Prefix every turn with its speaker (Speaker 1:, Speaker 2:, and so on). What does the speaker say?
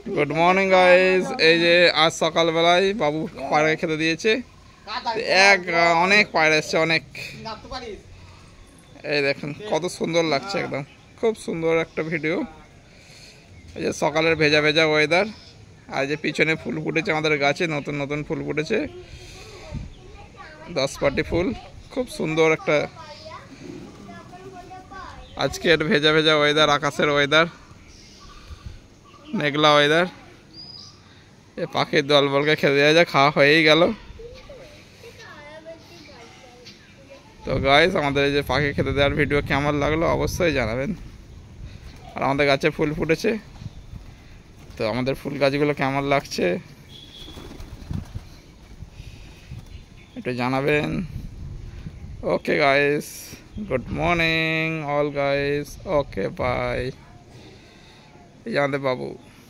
Speaker 1: Good morning guys. এই যে আজ সকালবেলায় বাবু পায়রা খেতে দিয়েছে। অনেক পায়রা এসছে, অনেক। এই দেখুন কত সুন্দর লাগছে, একদম খুব সুন্দর একটা ভিডিও। এই যে সকালের ভেজা ভেজা ওয়েদার, আর যে পিছনে ফুল ফুটেছে আমাদের গাছে, নতুন নতুন ফুল ফুটেছে, 10 পাটি ফুল। খুব সুন্দর একটা আজকের ভেজা ভেজা ওয়েদার, আকাশের ওয়েদার, মেঘলা ওয়েদার। এ পাখির দলবলকে খেতে দেওয়া যায়, খাওয়া হয়েই গেল। তো গাইস, আমাদের এই যে পাখি খেতে দেওয়ার ভিডিও কেমন লাগলো অবশ্যই জানাবেন। আর আমাদের গাছে ফুল ফুটেছে, তো আমাদের ফুল গাছগুলো কেমন লাগছে একটু জানাবেন। Okay guys, good morning all guys. Okay bye. এই আমাদের বাবু।